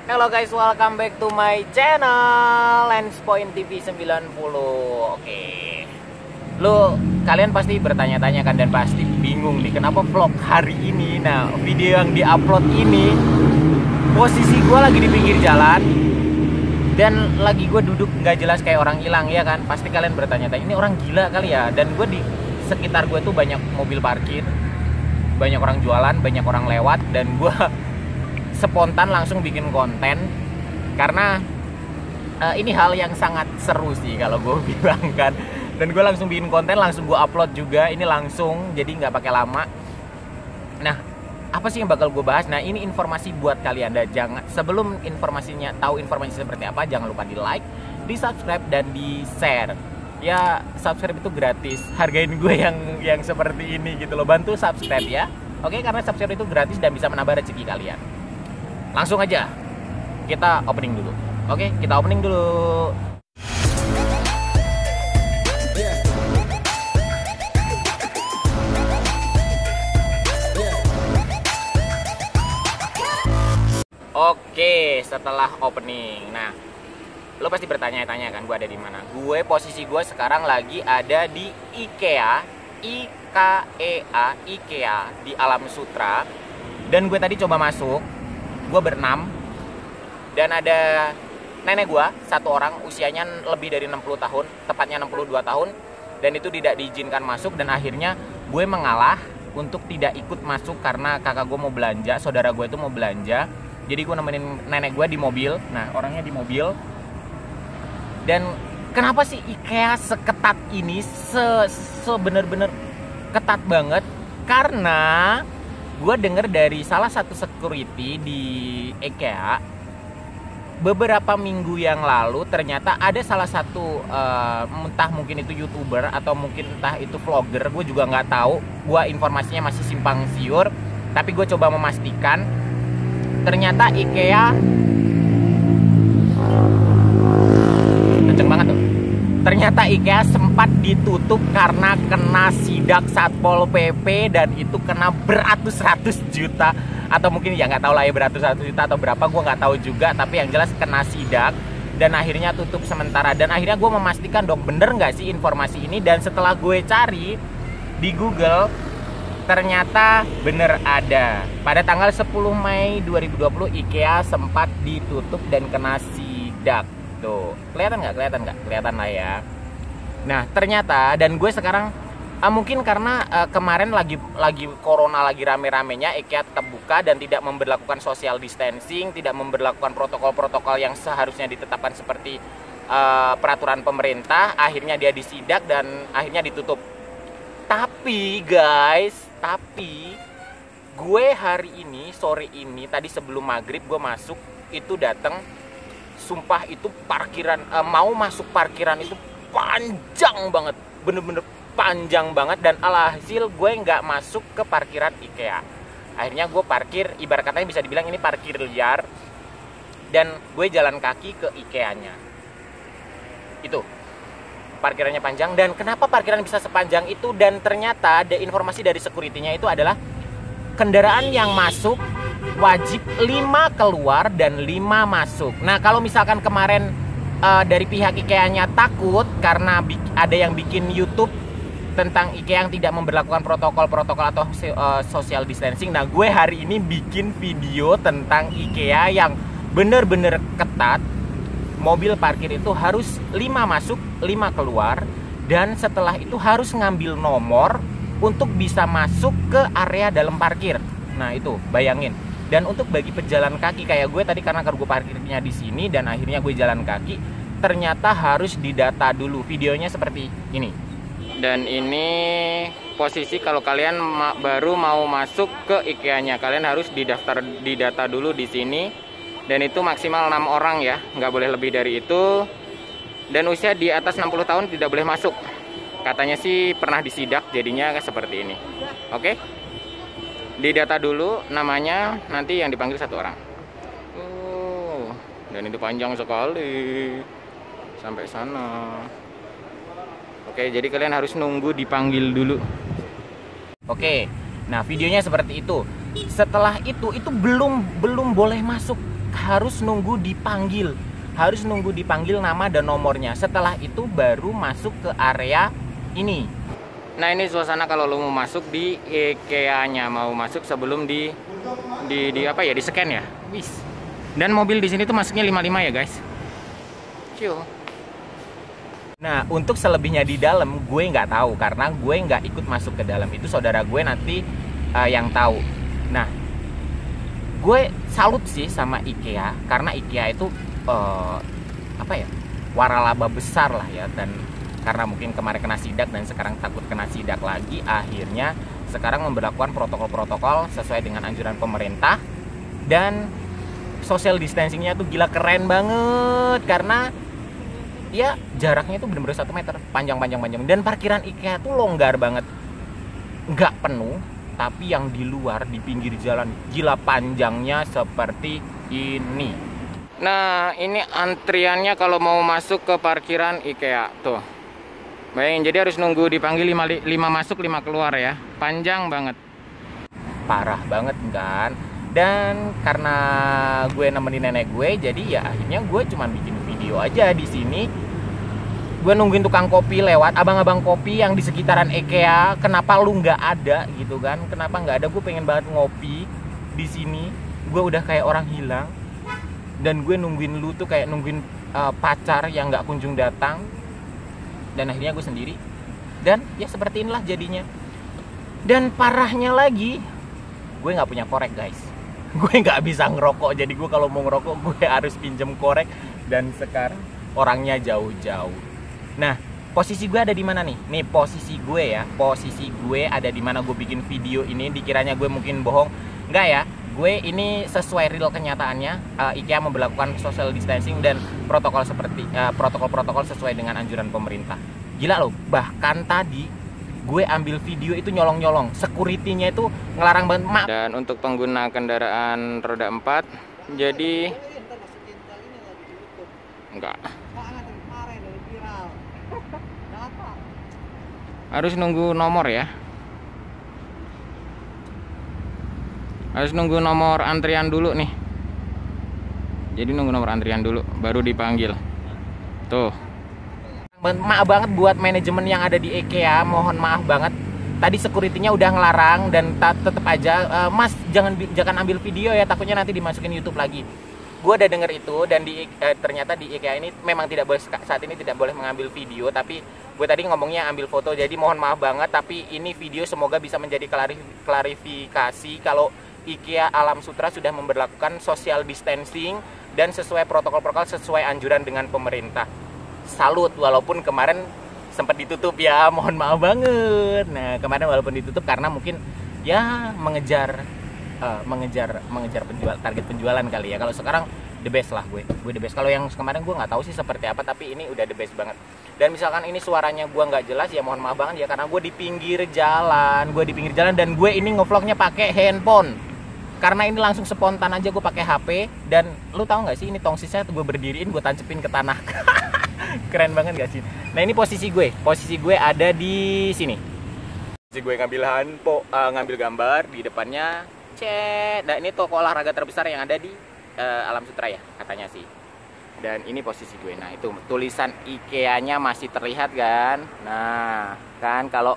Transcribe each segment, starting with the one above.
Hello guys, welcome back to my channel Lenspoint TV 90. Oke. Kalian pasti bertanya-tanya kan dan pasti bingung nih kenapa vlog hari ini. Nah, video yang diupload ini posisi gue lagi di pinggir jalan dan lagi gue duduk nggak jelas kayak orang hilang ya kan. Pasti kalian bertanya-tanya ini orang gila kali ya. Dan gue di sekitar gue tuh banyak mobil parkir, banyak orang jualan, banyak orang lewat, dan gue spontan langsung bikin konten karena ini hal yang sangat seru sih kalau gue bilang kan. Dan gue langsung bikin konten, langsung gue upload juga ini langsung, jadi nggak pakai lama. Nah, apa sih yang bakal gue bahas? Nah, ini informasi buat kalian. Dan jangan, sebelum informasinya, tahu informasi seperti apa, jangan lupa di like, di subscribe, dan di share. Ya, subscribe itu gratis, hargain gue yang seperti ini gitu loh. Bantu subscribe ya, oke? Karena subscribe itu gratis dan bisa menambah rezeki kalian. Langsung aja kita opening dulu. Oke, kita opening dulu. Oke, setelah opening. Nah, lo pasti bertanya-tanya kan gue ada di mana? Posisi gue sekarang lagi ada di IKEA, IKEA di Alam Sutra. Dan gue tadi coba masuk. Gue berenam dan ada nenek gue satu orang, usianya lebih dari 60 tahun, tepatnya 62 tahun, dan itu tidak diizinkan masuk. Dan akhirnya gue mengalah untuk tidak ikut masuk karena kakak gue mau belanja, saudara gue itu mau belanja. Jadi gue nemenin nenek gue di mobil. Nah, orangnya di mobil. Dan kenapa sih IKEA seketat ini, bener-bener ketat banget? Karena gue denger dari salah satu security di IKEA beberapa minggu yang lalu, ternyata ada salah satu entah mungkin itu YouTuber atau mungkin entah itu vlogger, gue juga nggak tahu, gue informasinya masih simpang siur, tapi gue coba memastikan ternyata IKEA kenceng banget tuh. Ternyata IKEA sempat ditutup karena kena sidak Satpol PP dan itu kena beratus-ratus juta, atau mungkin ya nggak tahu lah ya beratus-ratus juta atau berapa, gue nggak tahu juga, tapi yang jelas kena sidak dan akhirnya tutup sementara. Dan akhirnya gue memastikan dong bener nggak sih informasi ini, dan setelah gue cari di Google ternyata bener ada. Pada tanggal 10 Mei 2020 IKEA sempat ditutup dan kena sidak. Tuh, kelihatan nggak? Kelihatan lah ya. Nah, ternyata, dan gue sekarang mungkin karena kemarin lagi corona lagi rame-ramenya, IKEA tetap buka dan tidak memberlakukan social distancing, tidak memberlakukan protokol-protokol yang seharusnya ditetapkan seperti peraturan pemerintah. Akhirnya dia disidak dan akhirnya ditutup. Tapi guys, gue hari ini, sore ini, tadi sebelum maghrib gue masuk, itu datang. Sumpah itu parkiran, mau masuk parkiran itu panjang banget, bener-bener panjang banget. Dan alhasil gue nggak masuk ke parkiran IKEA. Akhirnya gue parkir, ibarat katanya bisa dibilang ini parkir liar, dan gue jalan kaki ke IKEA-nya. Itu parkirannya panjang. Dan kenapa parkiran bisa sepanjang itu? Dan ternyata ada informasi dari security-nya itu adalah kendaraan yang masuk wajib 5 keluar dan 5 masuk. Nah, kalau misalkan kemarin dari pihak IKEA-nya takut karena ada yang bikin YouTube tentang IKEA yang tidak memberlakukan protokol-protokol atau social distancing. Nah, gue hari ini bikin video tentang IKEA yang bener-bener ketat. Mobil parkir itu harus 5 masuk, 5 keluar, dan setelah itu harus ngambil nomor untuk bisa masuk ke area dalam parkir. Nah, itu bayangin. Dan untuk bagi pejalan kaki kayak gue tadi, karena gue parkirnya di sini dan akhirnya gue jalan kaki, ternyata harus didata dulu. Videonya seperti ini. Dan ini posisi kalau kalian baru mau masuk ke IKEA-nya, kalian harus didata dulu di sini. Dan itu maksimal 6 orang ya, nggak boleh lebih dari itu. Dan usia di atas 60 tahun tidak boleh masuk. Katanya sih pernah disidak, jadinya seperti ini. Oke? Didata dulu namanya, nanti yang dipanggil 1 orang. Dan itu panjang sekali sampai sana. Oke, jadi kalian harus nunggu dipanggil dulu. Oke, nah videonya seperti itu. Setelah itu belum boleh masuk harus nunggu dipanggil. Harus nunggu dipanggil nama dan nomornya. Setelah itu baru masuk ke area ini. Nah, ini suasana kalau lo mau masuk di IKEA-nya, mau masuk sebelum di apa ya, di scan ya. Wis. Dan mobil di sini tuh masuknya 55 ya, guys. Ciu. Nah, untuk selebihnya di dalam gue nggak tahu karena gue nggak ikut masuk ke dalam. Itu saudara gue nanti yang tahu. Nah, gue salut sih sama IKEA karena IKEA itu apa ya, waralaba besar lah ya, dan karena mungkin kemarin kena sidak dan sekarang takut kena sidak lagi, akhirnya sekarang memberlakukan protokol-protokol sesuai dengan anjuran pemerintah. Dan social distancingnya tuh gila keren banget karena ya jaraknya itu bener-bener 1 meter, panjang. Dan parkiran IKEA tuh longgar banget, nggak penuh, tapi yang di luar di pinggir jalan gila panjangnya seperti ini. Nah, ini antriannya kalau mau masuk ke parkiran IKEA tuh. Bayangin, jadi harus nunggu dipanggil 5 masuk 5 keluar ya. Panjang banget. Parah banget kan. Dan karena gue nemenin nenek gue, jadi ya akhirnya gue cuma bikin video aja di sini. Gue nungguin tukang kopi lewat, abang-abang kopi yang di sekitaran IKEA. Kenapa lu nggak ada gitu kan? Kenapa nggak ada? Gue pengen banget ngopi di sini. Gue udah kayak orang hilang. Dan gue nungguin lu tuh kayak nungguin pacar yang nggak kunjung datang. Dan akhirnya gue sendiri. Dan ya seperti inilah jadinya. Dan parahnya lagi, gue nggak punya korek, guys. Gue nggak bisa ngerokok. Jadi gue kalau mau ngerokok gue harus pinjem korek. Dan sekarang orangnya jauh-jauh. Nah, posisi gue ada di mana nih? Nih posisi gue ya. Posisi gue ada di mana gue bikin video ini. Dikiranya gue mungkin bohong. Enggak ya. Gue ini sesuai real kenyataannya. IKEA memberlakukan social distancing dan protokol seperti protokol-protokol sesuai dengan anjuran pemerintah. Gila loh, bahkan tadi gue ambil video itu nyolong-nyolong. Security-nya itu ngelarang banget. Dan untuk pengguna kendaraan roda 4, jadi enggak. Harus nunggu nomor ya. Harus nunggu nomor antrian dulu nih. Jadi nunggu nomor antrian dulu baru dipanggil. Tuh. Maaf banget buat manajemen yang ada di IKEA, mohon maaf banget. Tadi security-nya udah ngelarang dan tetap aja, Mas jangan ambil video ya, takutnya nanti dimasukin YouTube lagi. Gue udah denger itu dan ternyata di IKEA ini memang tidak boleh, saat ini tidak boleh mengambil video, tapi gue tadi ngomongnya ambil foto. Jadi mohon maaf banget, tapi ini video semoga bisa menjadi klarifikasi kalau IKEA Alam Sutera sudah memberlakukan social distancing dan sesuai protokol-protokol sesuai anjuran dengan pemerintah. Salut, walaupun kemarin sempat ditutup ya, mohon maaf banget. Nah, kemarin walaupun ditutup karena mungkin ya mengejar target penjualan kali ya. Kalau sekarang the best lah gue the best. Kalau yang kemarin gue nggak tahu sih seperti apa, tapi ini udah the best banget. Dan misalkan ini suaranya gue nggak jelas ya mohon maaf banget ya, karena gue di pinggir jalan dan gue ini ngevlognya pakai handphone. Karena ini langsung spontan aja gue pakai HP. Dan lu tahu nggak sih ini tongsisnya tuh gue berdiriin, gue tancepin ke tanah. Keren banget gak sih? Nah, ini posisi gue ada di sini. Posisi gue ngambil gambar di depannya. Nah, ini toko olahraga terbesar yang ada di Alam Sutera ya katanya sih. Dan ini posisi gue. Nah, itu tulisan IKEA-nya masih terlihat kan? Nah, kan kalau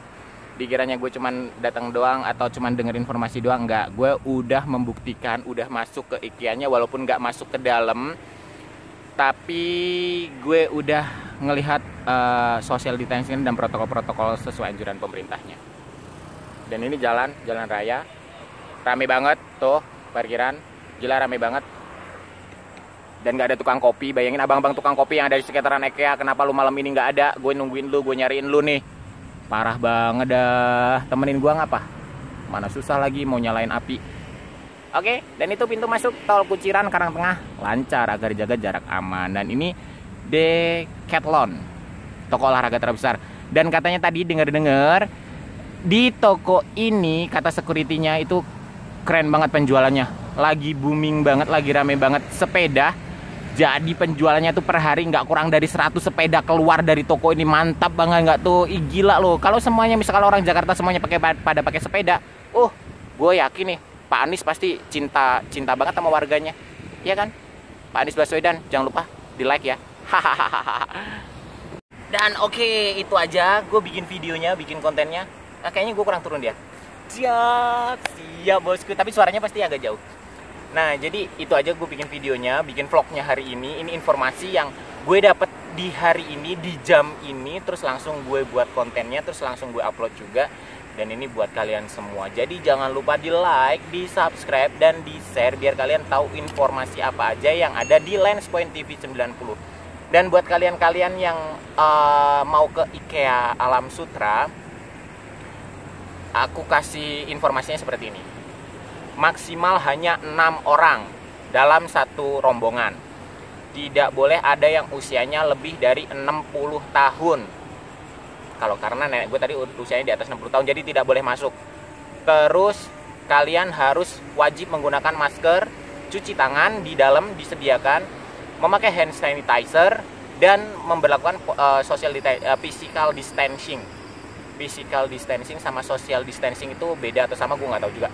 dikiranya gue cuman datang doang atau cuman denger informasi doang, enggak. Gue udah membuktikan, udah masuk ke IKEA-nya walaupun nggak masuk ke dalam. Tapi gue udah ngelihat social distancing dan protokol-protokol sesuai anjuran pemerintahnya. Dan ini jalan raya. Rame banget tuh parkiran. Gila rame banget. Dan nggak ada tukang kopi. Bayangin abang-abang tukang kopi yang ada di sekitaran IKEA. Kenapa lu malam ini nggak ada? Gue nungguin lu, gue nyariin lu nih. Parah banget dah. Temenin gue ngapa? Mana susah lagi mau nyalain api. Oke, dan itu pintu masuk tol Kunciran Karangtengah, lancar agar jaga jarak aman. Dan ini Decathlon, toko olahraga terbesar. Dan katanya tadi dengar-dengar di toko ini kata security-nya itu keren banget penjualannya, lagi booming banget, lagi rame banget sepeda. Jadi penjualannya tuh per hari nggak kurang dari 100 sepeda keluar dari toko ini. Mantap banget nggak tuh? Ih, gila loh. Kalau semuanya misalkan orang Jakarta semuanya pada pakai sepeda, gue yakin nih Pak Anies pasti cinta banget sama warganya, ya kan? Pak Anies Baswedan, jangan lupa di like ya. Dan oke, itu aja gue bikin videonya, bikin kontennya. Nah, kayaknya gue kurang turun dia. Siap bosku, tapi suaranya pasti agak jauh. Nah, jadi itu aja gue bikin videonya, bikin vlognya hari ini. Ini informasi yang gue dapet di hari ini, di jam ini. Terus langsung gue buat kontennya, terus langsung gue upload juga. Dan ini buat kalian semua. Jadi jangan lupa di like, di subscribe, dan di share biar kalian tahu informasi apa aja yang ada di Lens Point TV 90. Dan buat kalian-kalian yang mau ke IKEA Alam Sutra, aku kasih informasinya seperti ini. Maksimal hanya 6 orang dalam satu rombongan. Tidak boleh ada yang usianya lebih dari 60 tahun. Kalau karena nenek gue tadi usianya di atas 60 tahun, jadi tidak boleh masuk. Terus kalian harus wajib menggunakan masker, cuci tangan di dalam disediakan, memakai hand sanitizer, dan memberlakukan physical distancing. Physical distancing sama social distancing itu beda atau sama, gue nggak tahu juga.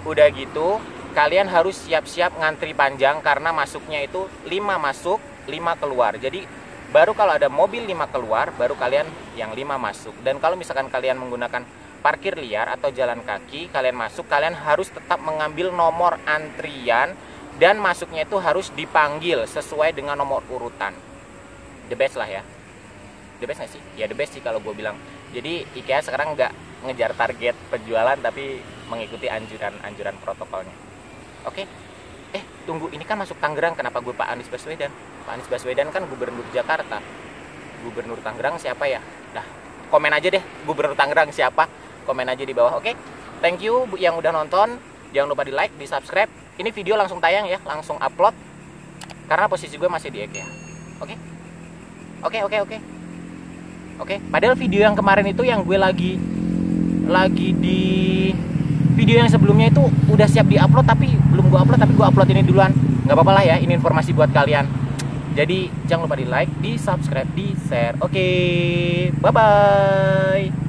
Udah gitu, kalian harus siap-siap ngantri panjang karena masuknya itu 5 masuk, 5 keluar. Jadi baru kalau ada mobil 5 keluar, baru kalian yang 5 masuk. Dan kalau misalkan kalian menggunakan parkir liar atau jalan kaki, kalian masuk, kalian harus tetap mengambil nomor antrian. Dan masuknya itu harus dipanggil sesuai dengan nomor urutan. The best lah ya. The best gak sih? Ya the best sih kalau gue bilang. Jadi IKEA sekarang nggak ngejar target penjualan, tapi mengikuti anjuran protokolnya. Oke? Tunggu, ini kan masuk Tangerang. Kenapa gue Pak Anies Baswedan? Pak Anies Baswedan kan gubernur Jakarta. Gubernur Tangerang siapa ya? Nah, komen aja deh gubernur Tangerang siapa. Komen aja di bawah, oke? Thank you yang udah nonton. Jangan lupa di like, di subscribe. Ini video langsung tayang ya, langsung upload. Karena posisi gue masih di IKEA. Oke? Oke. Padahal video yang kemarin itu yang gue lagi di video yang sebelumnya itu udah siap di-upload, tapi belum gue upload, tapi gue upload ini duluan. Nggak apa-apa lah ya, ini informasi buat kalian. Jadi jangan lupa di like, di subscribe, di share. Oke, bye-bye.